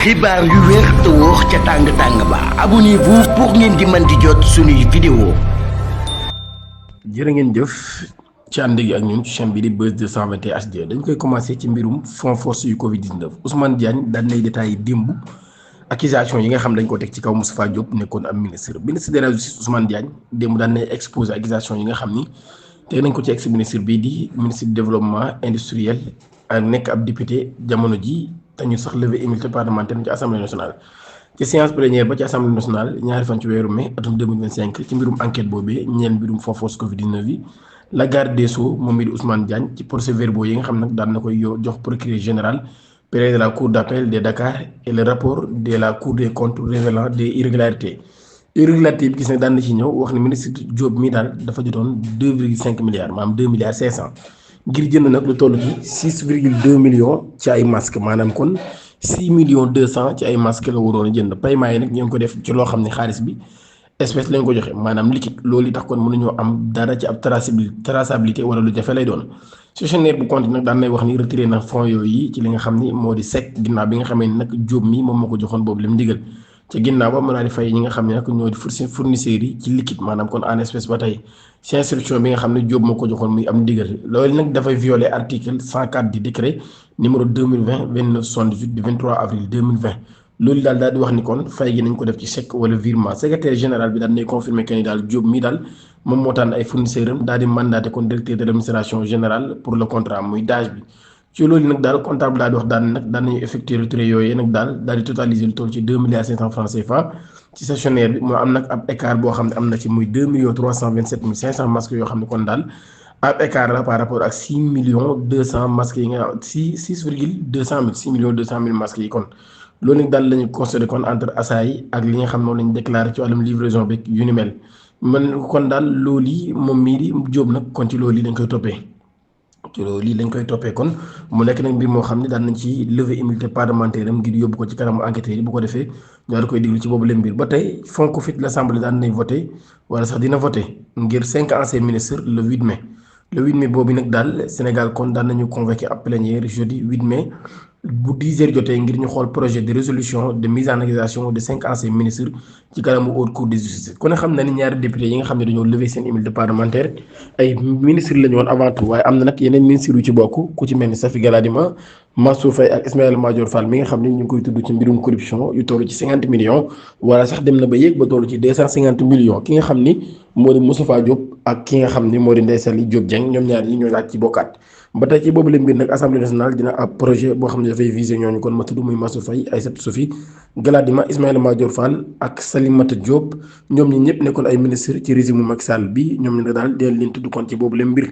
xibaar yu wér te wóor ca tàng-tàng ba abonnez-vous pour ngeen di mën di jot suñuy vidéo. jërë ngeen jëf ci ànd gi ak ñun ci chaîne bi di Buzz 221 HD dañ koy commencé ci mbirum fonds force yu Covid 19 Ousmane Diagne daan nay détaillé démb accusation yi nga xam dañ ko teg ci kaw Moustapha Diop nekkoon am ministre de la justice Ousmane Diagne démb daan nay exposé accusation yi nga xam ni teg nañ ko ci ex ministre bii di ministre du développement industriel ak nekk ab député jamono ji te ñu sax levé immunité parlementaire ci assemblée nationale. ci séance plénière ba ci assemblée nationale ñaari fan ci weeru mai atum 2025 ci mbirum enquête boobee ñeel mbirum fonds force Covid 19 yi la garde des Sceaux moom mii di Ousmane Diagne ci procès-verbaux yi nga xam nag daan na koy jox procureur général près de la cour d'appel de Dakar et le rapport de la cour des comptes révélant des irrégularités bi gis nag daan na ci ñëw wax ne ministre Diop mi daal dafa jotoon 2,5 milliards maanaam 2 milliards 500 ngir jënd nag lu toll ci 6,2 millions ci ay masques maanaam kon 6 millions 200 ci ay masques la waroon a jënd paiement yi nag ñu ngi ko def ci loo xam ne xaalis bi espèce lañ ko joxe maanaam liquide loolu yi tax kon mënuñoo am dara ci ab traçabilité wala lu jafe lay doon. gestionnaire bu compte nag daan nay wax ni retiré na fonds yooyu ci li nga xam ni moo di SEC ginnaaw bi nga xamee ni nag Diop mi moom moo ko joxoon boobu lim ndigal ci ginnaaw ba mën naa di fay ñi nga xam ne nag ñoo di fournisseurs yi ci liquide maanaam kon en espèce ba tey ci instruction bi nga xam ne Diop moo ko joxoon muy am ndigal loolu nag dafay violer article 104 du décret numéro 2020-2978 du 23 avril 2020 loolu daal di wax ni kon fay gi nañ ko def ci chèque wala virement secrétaire général bi daal nay confirmer que ni daal Diop mi daal moom moo tànn ay fournisseurs am daal di mandaté kon directeur de l'administration générale pour le contrat muy DAGE bi ci loolu nag daal comptable daal di wax daan nag daan nañu effectuer retrait yooyu nag daal di totaliser lu toll ci 2 milliards 500 francs CFA ci gestionnaire bi moo am nag ab écart boo xam ne am na ci muy 2 millions 327 mille 500 masques yoo xam ne kon daal ab écart la par rapport ak 6 millions 200 masques yi nga 6 virgule 200 mille 6 millions 200 mille masques yi kon loolu nag daal lañu constaté kon entre assailles ak li nga xam noonu lañu déclaré ci wàllum livraison bi yu ni mel man kon daal loolu yi moom mii di Diop nag kon ci loolu yi lañ koy toppee ci loolu lii lañ koy toppee kon mu nekk nag mbir moo xam ne daan nañ ci lever immunité parlementaire am ngir yóbbu ko ci kanamu enquêteurs yi bu ko defee ñu daal koy diglu ci boobu leen mbir ba tey fonds Covid l'Assemblée daan nañ voté wala sax dina voté ngir 5 anciens ministres le 8 mai le 8 mai boobu nag daal Sénégal kon daan nañu convoqué ab plénière jeudi 8 mai bu 10h jotee ngir ñu xool projet de résolution de mise en accusation de 5 anciens ministres ci kanamu haute cour de justice ku ne xam na ni ñaari député yi nga xam ne dañoo lever seen immunité parlementaire ay ministres la ñu woon avant tout waaye am na nag yeneen ministres yu ci bokk ku ci mel ni Safi Galadima Mansour Faye ak Ismaïla Madior Fall mi nga xam ne ñu ngi koy tudd ci mbirum corruption yu toll ci 50 millions wala sax dem na ba yéeg ba toll ci 250 millions ki nga xam ni moo di Moustapha Diop ak ki nga xam ni moo di Ndeye Saly Diop Dieng ñoom ñaar yi ñoo laaj ci bokkaat ba tey ci boobu la mbir nag assemblée nationale dina ab projet boo xam ne dafay viser ñooñu kon ma tudd muy Mansour Faye Aïssatou Sophie Galadima Ismaïla Madior Fall ak Salimata Diop ñoom ñi ñëpp nekkoon ay ministre ci régime Macky Sall bi ñoom ñu daal dina leen tudd kon ci boobu la mbir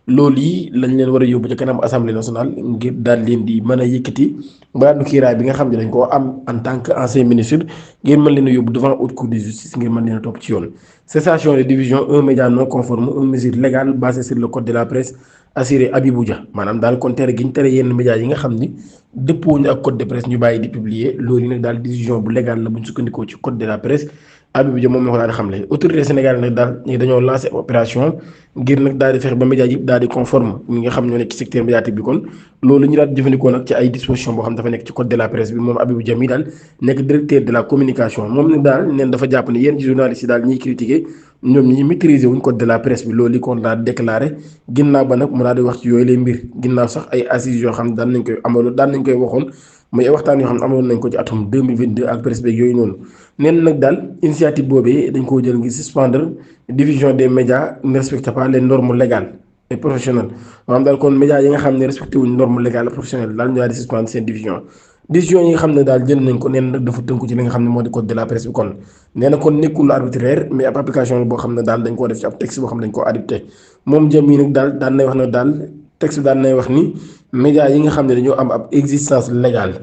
loolu yi lañ leen war a yóbbu ci kanam assemblée nationale ngir daal leen di mën a yëkkati mbalaanu kiiraay bi nga xam ne dañ koo am en tant que ancien ministre ngir mën leen a yóbbu devant haute cour de justice ngir mën leen a topp ci yoon. Cessation de division un média non conforme une mesure légale basée sur le code de la presse assuré Abibou Dia maanaam daal kon tere gi ñu tere yenn médias yi nga xam ni dëppoo ñu ak code de presse ñu bàyyi di publier loolu nag daal décision bu légale la bu ñu sukkandikoo ci code de la presse Abibou Dia moom moo ko daal di xamle autorité sénégalais nag daal ñi dañoo lancé opération ngir nag daal di fexe ba médias yëpp daal di conforme ñi nga xam ñoo nekk ci secteur médiatique bi kon loolu ñu daal di jëfandikoo nag ci ay disposition boo xam dafa nekk ci code de la presse bi moom Abibou Dia mi daal nekk directeur de la communication moom nag daal neen dafa jàpp ne yéen ci journalistes yi daal ñiy critiquer ñoom ñi maîtriser wuñ code de la presse bi loolu li kon daal déclaré ginnaaw ba nag mu daal di wax ci yooyu lay mbir ginnaaw sax ay assises yoo xam ne daan nañ koy waxoon muy waxtaan yoo xam ne amoon nañ ko ci atum 2022 ak presse beeg yooyu noonu neen nag daal initiative boobee dañ koo jël ngir suspendre division des médias ne respecte pas les normes légales et professionnelles maanaam daal kon médias yi nga xam ne respecté wuñ normes légales et professionnelles daal ñu daal di suspendre seen division décision yi nga xam ne daal jël nañ ko nee na nag dafa tënku ci li nga xam ne moo di code de la presse bi kon nee na kon nekkul lu arbitraire mais ab application la boo xam ne daal dañ koo def ci ab texte boo xam ne dañ koo adopté moom jëm yi nag daal daan nay wax ne daal texte bi daan nay wax ni médias yi nga xam ne dañoo am ab existence légale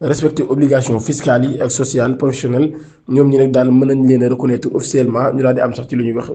respecter obligation fiscale yi ak sociale professionnelle ñoom ñi nag daal mën nañ leen a reconnaître officiellement ñu daal di am sax ci lu ñuy wax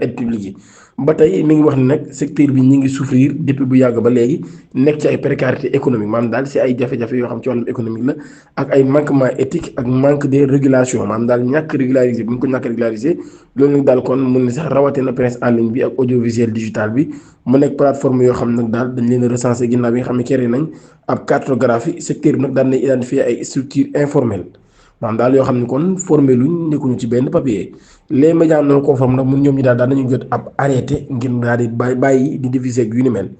aide publique yi ba tey mi ngi wax ni nag secteur bi ñi ngi souffrir depuis bu yàgg ba léegi nekk ci ay précarité économique maanaam daal si ay jafe-jafe yoo xam ci wàllum économique la ak ay manquement éthique ak manque de régulation maanaam daal ñàkk régularisé bu ñu ko ñàkk régularisé loolu nag daal kon mun na sax rawatina presse en ligne bi ak audiovisuel digital bi mu nekk plateforme yoo xam nag daal dañ leen a recensé ginnaaw bi nga xam ne créé nañ ab cartographie secteur bi nag daan nañ identifier ay structures informelles maanaam daal yoo xam ne kon formé luñ nekkuñu ci benn papier les médias non conformes nag mun ñoom ñi daal nañu jot ab arrêté ngir daal di bàyyi di diffuser ak yu ni mel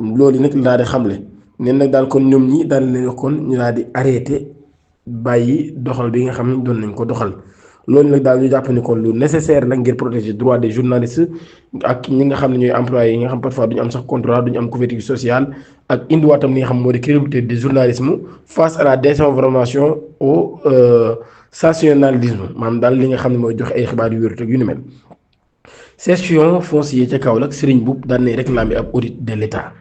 loolu nag daal di xamle neen nag daal kon ñoom ñi daal leen wax kon ñu daal di arrêté bàyyi doxal bi nga xam ne doon nañ ko doxal loolu nag daal ñu jàpp ni kon lu nécessaire la ngir protéger droit des journalistes ak ñi nga xam ne ñooy employés yi nga xam parfois duñu am sax contrat duñu am couverture sociale ak indiwaatam li nga xam moo di crédibilité du journalisme face à la désinformation au sensationnalisme maanaam daal li nga xam ne mooy joxe ay xibaar yu wér ak yu ni mel. Session foncier ca Kaolack Serigne Mboup daan nay réclamer ab audit de l'État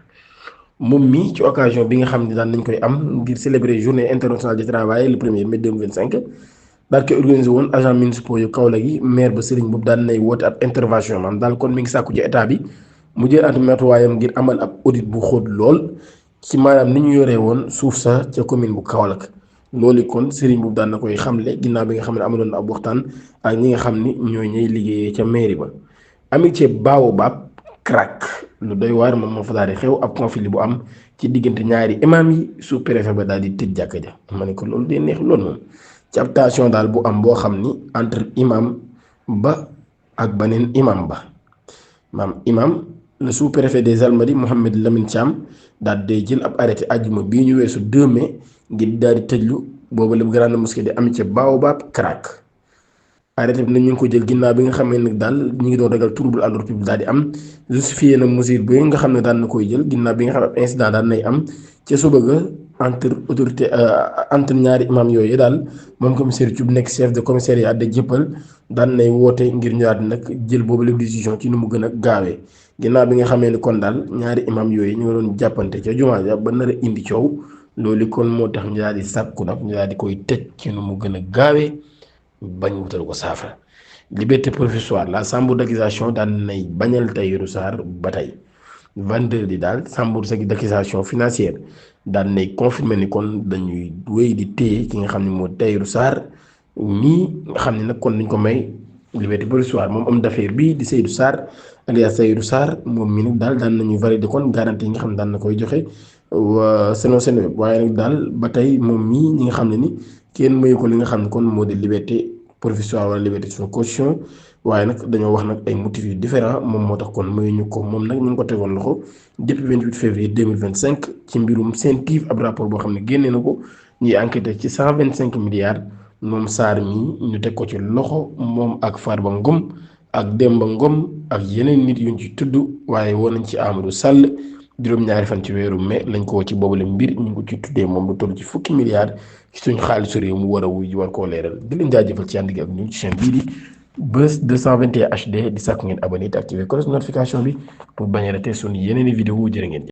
moom mi ci occasion bi nga xam ne daan nañ koy am ngir célébrer journée internationale du travail le 1er mai 2025 daal koy organisé woon agent municipaux yu Kaolack yi maire ba Serigne Mboup daan nay woote ab intervention maanaam daal kon mi ngi sàkku ci état bi mu jël at matuwaayam ngir amal ab audit bu xóot lool ci maanaam ni ñu yoree woon suuf sa ca commune bu Kaolack loolu kon Serigne Mboup daan na koy xamle ginnaaw bi nga xam ne amaloon na ab waxtaan ak ñi nga xam ni ñooy ñay liggéeyee ca mairie ba. Amitié Baobab crack lu doy waar moom moo fa daal di xew ab conflit bu am ci diggante ñaari imam yi sous préfet ba daal di tëj jàkka ja ma ne ko loolu day neex loolu moom ci ab tension daal bu am boo xam ni entre imam ba ak beneen imam ba imam le sous préfet des Almadies Mohamed Lamine Thiam daal day jël ab arrêté àjjuma bii ñu weesu 2 mai ngir daal di tëjlu boobu la grande mosquée di Amitié Baobab crack arrêté bi nag ñu ngi ko jël ginnaaw bi nga xam ne nag daal ñu ngi doon ragal trouble à l'ordre public daal di am justifié na mesure bi nga xam ne daan na koy jël ginnaaw bi nga xam ne incident daan nay am ca suba ga entre autorité entre ñaari imam yooyu daal moom commissaire Thioub nekk chef de commissariat de Dieuppeul daan nay woote ngir ñu daal nag jël boobu la décision ci nu mu gën a gaawee ginnaaw bi nga xamee ni kon daal ñaari imam yooyu ñu ngi doon jàppante ca jumaa ja ba nar a indi coow loolu kon moo tax ñu daal di sàkku nag ñu daal di koy tëj ci nu mu gën a gaawee bañ wutal ko saafara liberté provisoire la chambre d'accusation daan nay bañal Tahirou Sarr ba tey vendredi daal chambre d'accusation financière daan nay confirmer ni kon dañuy wéy di téye ki nga xam ne moo Tahirou Sarr nii nga xam ne nag kon dañ ko may liberté provisoire moom homme d'affaires bii di Seydou Sarr alias Tahirou Sarr moom mi nag daal daan nañu valider kon garantie yi nga xam ne daan na koy joxe selon seen web waaye nag daal ba tey moom mii ñi nga xam ne ni kenn mayu ko li nga xam ne kon moo di liberté provisoire wala liberté sous caution waaye nag dañoo wax nag ay motifs yu différents moom moo tax kon mayuñu ko moom nag ñu ngi ko tegoon loxo depuis 28 février 2025 ci mbirum CENTIF ab rapport boo xam ne génnee na ko ñuy enquêté ci 125 milliards moom Sarr mii ñu teg ko ci loxo moom ak Farba Ngom ak Demba Ngom ak yeneen nit yuñ ci tudd waaye woon nañ ci Amadou Sall juróom-ñaari fan ci weeru mai lañ ko woo ci boobule mbir ñu ngi ko ci tuddee moom lu toll ci fukki milliards ci suñu xaalisu réew mu war a wuy war koo leeral di leen jaajëfal ci ànd gi ak ñun ci chaîne bii di Buzz 221 HD di sàkk ngeen abonné te activé cloche notification bi pour bañ a rater suñu yeneen i vidéo jërë ngeen